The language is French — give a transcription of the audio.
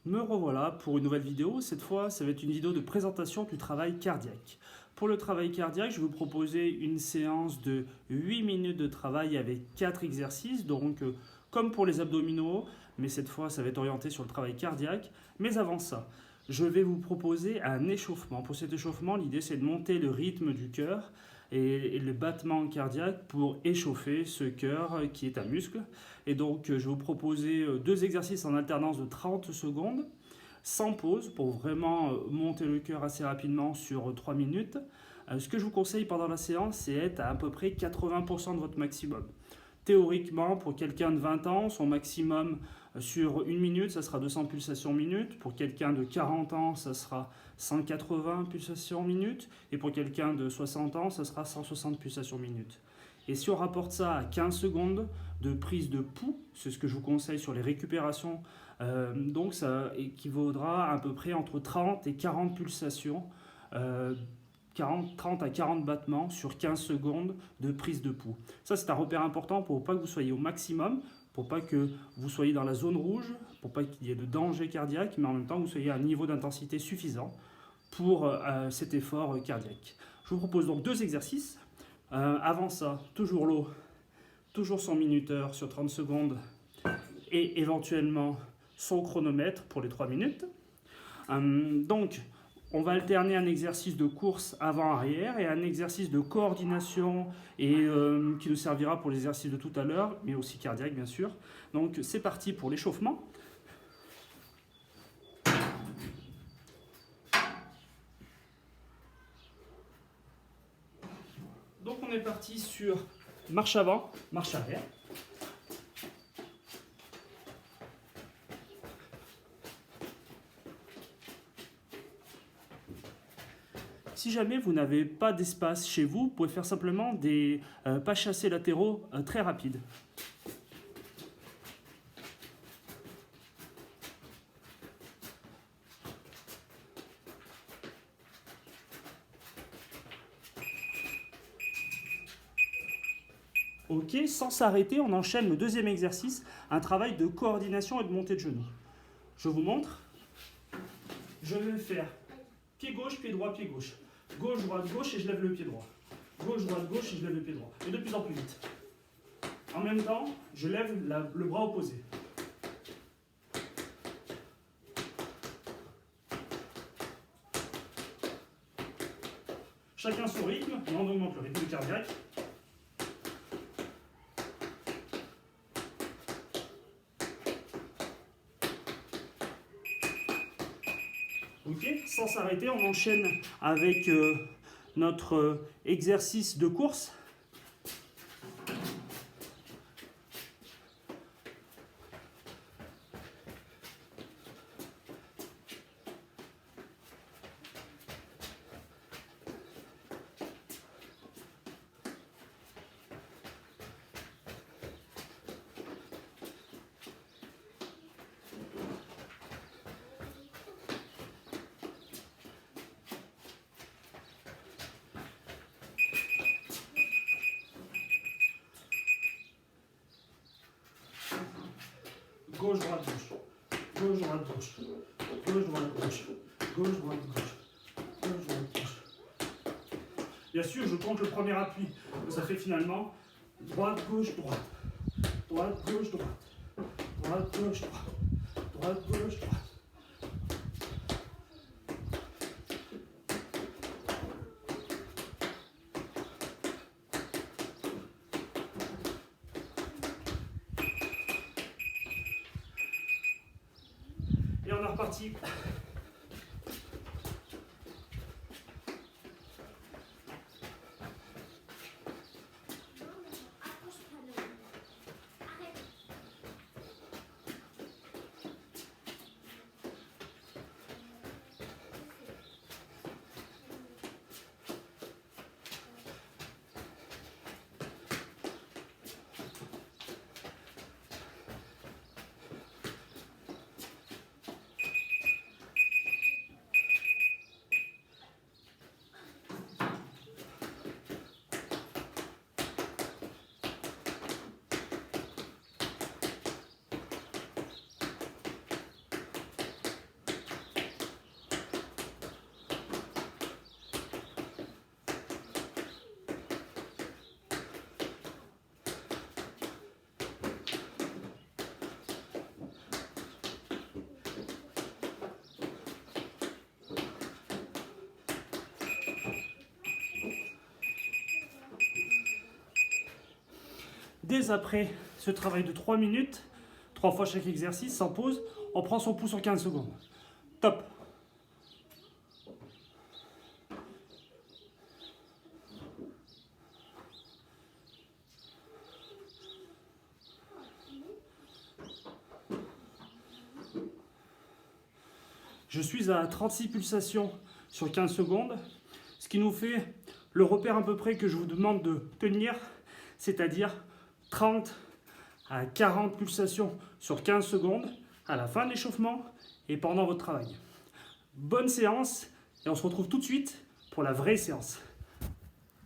Me revoilà pour une nouvelle vidéo. Cette fois, ça va être une vidéo de présentation du travail cardiaque. Pour le travail cardiaque, je vais vous proposer une séance de 8 minutes de travail avec 4 exercices. Donc, comme pour les abdominaux, mais cette fois, ça va être orienté sur le travail cardiaque. Mais avant ça, je vais vous proposer un échauffement. Pour cet échauffement, l'idée, c'est de monter le rythme du cœur et le battement cardiaque pour échauffer ce cœur qui est un muscle. Et donc, je vais vous proposer deux exercices en alternance de 30 secondes, sans pause, pour vraiment monter le cœur assez rapidement sur 3 minutes. Ce que je vous conseille pendant la séance, c'est être à peu près 80% de votre maximum. Théoriquement, pour quelqu'un de 20 ans, son maximum sur une minute, ça sera 200 pulsations minute. Pour quelqu'un de 40 ans, ça sera 180 pulsations minute. Et pour quelqu'un de 60 ans, ça sera 160 pulsations minute. Et si on rapporte ça à 15 secondes de prise de pouls, c'est ce que je vous conseille sur les récupérations, donc ça équivaudra à peu près entre 30 et 40 pulsations, 30 à 40 battements sur 15 secondes de prise de pouls. Ça, c'est un repère important pour pas que vous soyez au maximum, pour pas que vous soyez dans la zone rouge, pour pas qu'il y ait de danger cardiaque, mais en même temps que vous soyez à un niveau d'intensité suffisant pour cet effort cardiaque. Je vous propose donc deux exercices. Avant ça, toujours l'eau, toujours son minuteur sur 30 secondes et éventuellement son chronomètre pour les 3 minutes. Donc, on va alterner un exercice de course avant-arrière et un exercice de coordination et qui nous servira pour l'exercice de tout à l'heure, mais aussi cardiaque bien sûr. Donc, c'est parti pour l'échauffement. Donc, on est parti sur marche avant, marche arrière. Si jamais vous n'avez pas d'espace chez vous, vous pouvez faire simplement des pas chassés latéraux très rapides. Ok, sans s'arrêter, on enchaîne le deuxième exercice, un travail de coordination et de montée de genoux. Je vous montre. Je vais faire pied gauche, pied droit, pied gauche. Gauche, droite, gauche et je lève le pied droit. Gauche, droite, gauche et je lève le pied droit. Et de plus en plus vite. En même temps, je lève le bras opposé. Chacun son rythme, et on augmente le rythme cardiaque. Ok, sans s'arrêter, on enchaîne avec notre exercice de course. Gauche, droite, gauche. Gauche, droite, gauche. Gauche, droite, gauche. Gauche, droite, gauche. Gauche, droite, gauche. Bien sûr, je compte le premier appui. Ça fait finalement droite, gauche, droite. Droite, gauche, droite. Droite, gauche, droite. Droite, gauche, droite. Et on est reparti. Dès après ce travail de 3 minutes, 3 fois chaque exercice, sans pause, on prend son pouls sur 15 secondes. Top. Je suis à 36 pulsations sur 15 secondes, ce qui nous fait le repère à peu près que je vous demande de tenir, c'est-à-dire 30 à 40 pulsations sur 15 secondes à la fin de l'échauffement et pendant votre travail. Bonne séance et on se retrouve tout de suite pour la vraie séance.